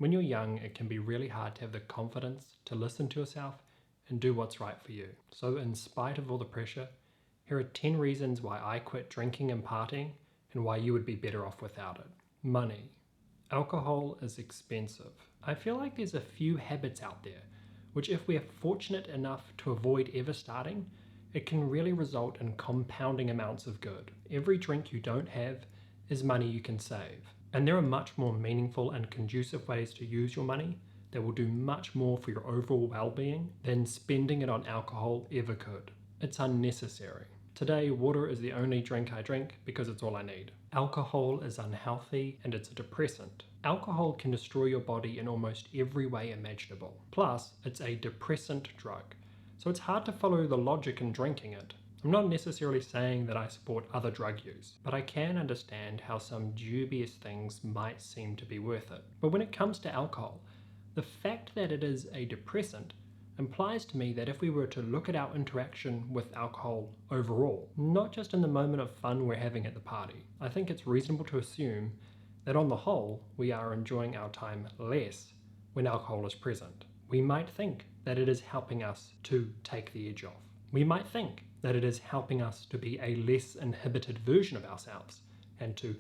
When you're young, it can be really hard to have the confidence to listen to yourself and do what's right for you. So, in spite of all the pressure, here are 10 reasons why I quit drinking and partying and why you would be better off without it. Money. Alcohol is expensive. I feel like there's a few habits out there which, if we're fortunate enough to avoid ever starting, it can really result in compounding amounts of good. Every drink you don't have is money you can save. And there are much more meaningful and conducive ways to use your money that will do much more for your overall well-being than spending it on alcohol ever could. It's unnecessary. Today, water is the only drink I drink because it's all I need. Alcohol is unhealthy and it's a depressant. Alcohol can destroy your body in almost every way imaginable. Plus, it's a depressant drug, so it's hard to follow the logic in drinking it. I'm not necessarily saying that I support other drug use, but I can understand how some dubious things might seem to be worth it. But when it comes to alcohol, the fact that it is a depressant implies to me that if we were to look at our interaction with alcohol overall, not just in the moment of fun we're having at the party, I think it's reasonable to assume that on the whole, we are enjoying our time less when alcohol is present. We might think that it is helping us to take the edge off. We might think that it is helping us to be a less inhibited version of ourselves and to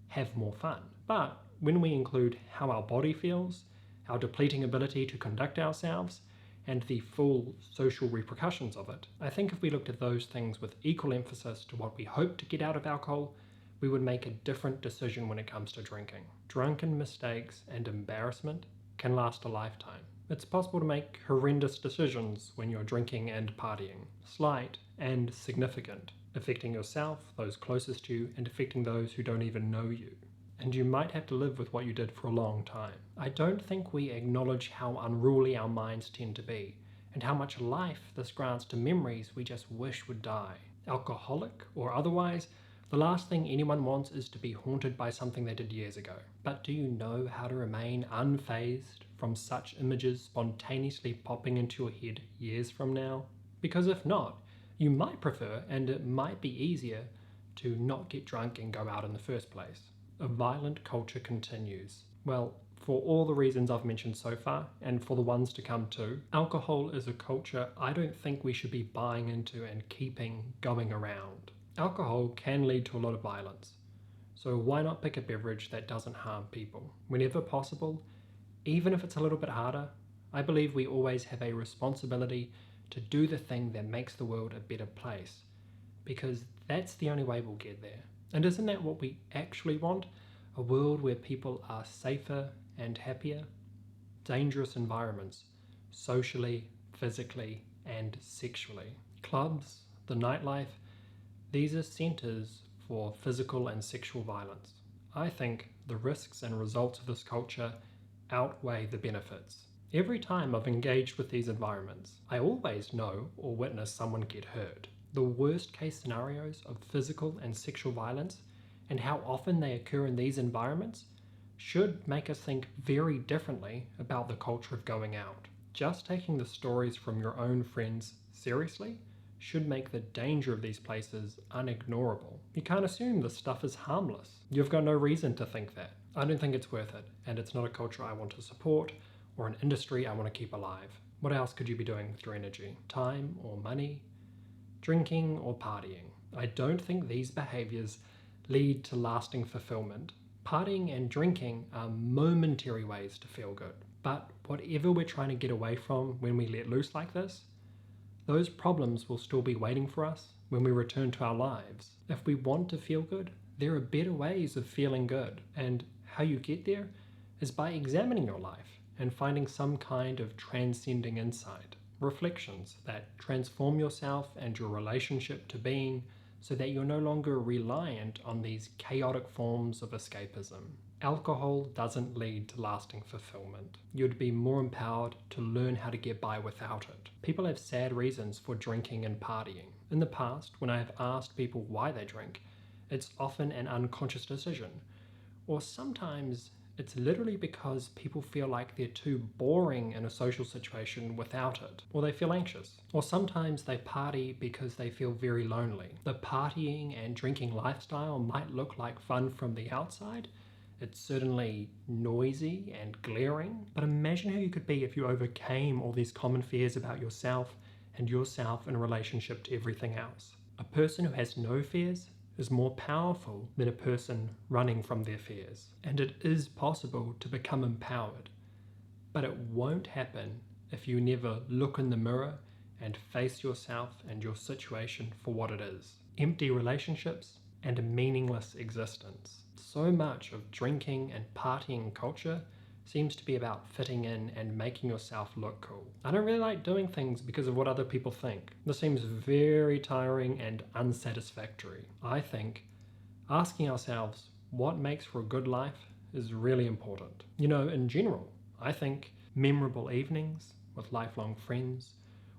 have more fun. But when we include how our body feels, our depleting ability to conduct ourselves, and the full social repercussions of it, I think if we looked at those things with equal emphasis to what we hope to get out of alcohol, we would make a different decision when it comes to drinking. Drunken mistakes and embarrassment can last a lifetime. It's possible to make horrendous decisions when you're drinking and partying, slight and significant, affecting yourself, those closest to you, and affecting those who don't even know you. And you might have to live with what you did for a long time. I don't think we acknowledge how unruly our minds tend to be, and how much life this grants to memories we just wish would die. Alcoholic or otherwise, the last thing anyone wants is to be haunted by something they did years ago. But do you know how to remain unfazed from such images spontaneously popping into your head years from now? Because if not, you might prefer, and it might be easier, to not get drunk and go out in the first place. A violent culture continues. Well, for all the reasons I've mentioned so far, and for the ones to come too, alcohol is a culture I don't think we should be buying into and keeping going around. Alcohol can lead to a lot of violence, so why not pick a beverage that doesn't harm people? Whenever possible, even if it's a little bit harder, I believe we always have a responsibility to do the thing that makes the world a better place, because that's the only way we'll get there. And isn't that what we actually want? A world where people are safer and happier? Dangerous environments, socially, physically, and sexually. Clubs, the nightlife, these are centers for physical and sexual violence. I think the risks and results of this culture outweigh the benefits. Every time I've engaged with these environments, I always know or witness someone get hurt. The worst case scenarios of physical and sexual violence and how often they occur in these environments should make us think very differently about the culture of going out. Just taking the stories from your own friends seriously should make the danger of these places unignorable. You can't assume this stuff is harmless. You've got no reason to think that. I don't think it's worth it, and it's not a culture I want to support or an industry I want to keep alive. What else could you be doing with your energy? Time or money? Drinking or partying? I don't think these behaviors lead to lasting fulfillment. Partying and drinking are momentary ways to feel good. But whatever we're trying to get away from when we let loose like this, those problems will still be waiting for us when we return to our lives. If we want to feel good, there are better ways of feeling good, and how you get there is by examining your life and finding some kind of transcending insight, reflections that transform yourself and your relationship to being so that you're no longer reliant on these chaotic forms of escapism. Alcohol doesn't lead to lasting fulfillment. You'd be more empowered to learn how to get by without it. People have sad reasons for drinking and partying. In the past, when I have asked people why they drink, it's often an unconscious decision. Or sometimes it's literally because people feel like they're too boring in a social situation without it, or they feel anxious. Or sometimes they party because they feel very lonely. The partying and drinking lifestyle might look like fun from the outside. It's certainly noisy and glaring, but imagine how you could be if you overcame all these common fears about yourself and yourself in relationship to everything else. A person who has no fears is more powerful than a person running from their fears. And it is possible to become empowered, but it won't happen if you never look in the mirror and face yourself and your situation for what it is. Empty relationships and a meaningless existence. So much of drinking and partying culture seems to be about fitting in and making yourself look cool. I don't really like doing things because of what other people think. This seems very tiring and unsatisfactory. I think asking ourselves what makes for a good life is really important. In general, I think memorable evenings with lifelong friends,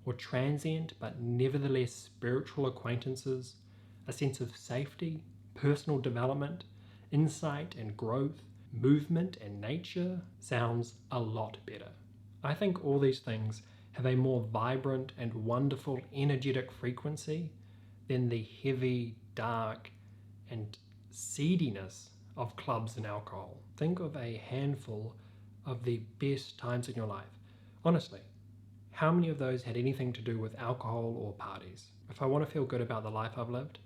or transient but nevertheless spiritual acquaintances, a sense of safety, personal development, insight and growth, movement and nature sounds a lot better. I think all these things have a more vibrant and wonderful energetic frequency than the heavy, dark, and seediness of clubs and alcohol. Think of a handful of the best times in your life. Honestly, how many of those had anything to do with alcohol or parties? If I want to feel good about the life I've lived,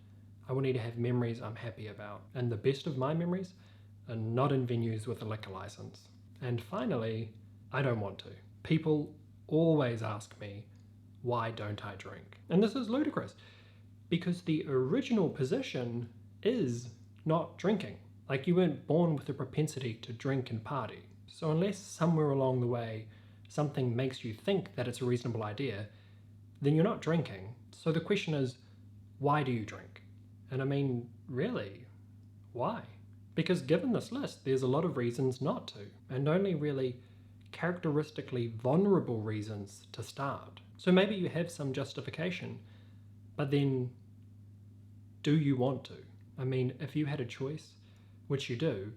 I will need to have memories I'm happy about. And the best of my memories are not in venues with a liquor license. And finally, I don't want to. People always ask me, why don't I drink? And this is ludicrous, because the original position is not drinking. Like, you weren't born with a propensity to drink and party. So unless somewhere along the way something makes you think that it's a reasonable idea, then you're not drinking. So the question is, why do you drink? And I mean, really, why? Because given this list, there's a lot of reasons not to, and only really characteristically vulnerable reasons to start. So maybe you have some justification, but then do you want to? I mean, if you had a choice, which you do,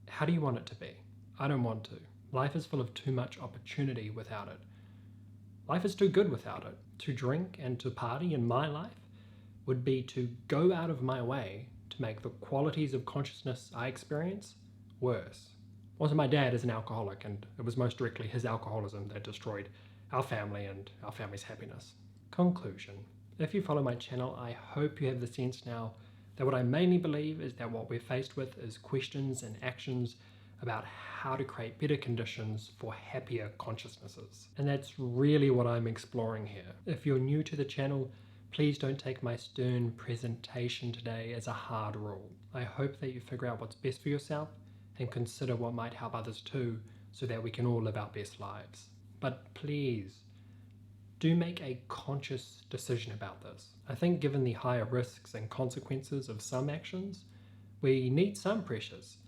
how do you want it to be? I don't want to. Life is full of too much opportunity without it. Life is too good without it. To drink and to party in my life would be to go out of my way to make the qualities of consciousness I experience worse. Also, my dad is an alcoholic, and it was most directly his alcoholism that destroyed our family and our family's happiness. Conclusion. If you follow my channel, I hope you have the sense now that what I mainly believe is that what we're faced with is questions and actions about how to create better conditions for happier consciousnesses. And that's really what I'm exploring here. If you're new to the channel, please don't take my stern presentation today as a hard rule. I hope that you figure out what's best for yourself and consider what might help others too, so that we can all live our best lives. But please, do make a conscious decision about this. I think given the higher risks and consequences of some actions, we need some pressures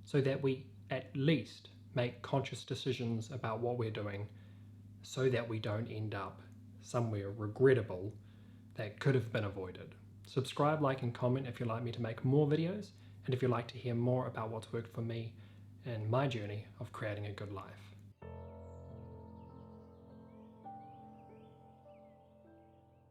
so that we at least make conscious decisions about what we're doing, so that we don't end up somewhere regrettable that could have been avoided. Subscribe, like, and comment if you'd like me to make more videos, and if you'd like to hear more about what's worked for me and my journey of creating a good life.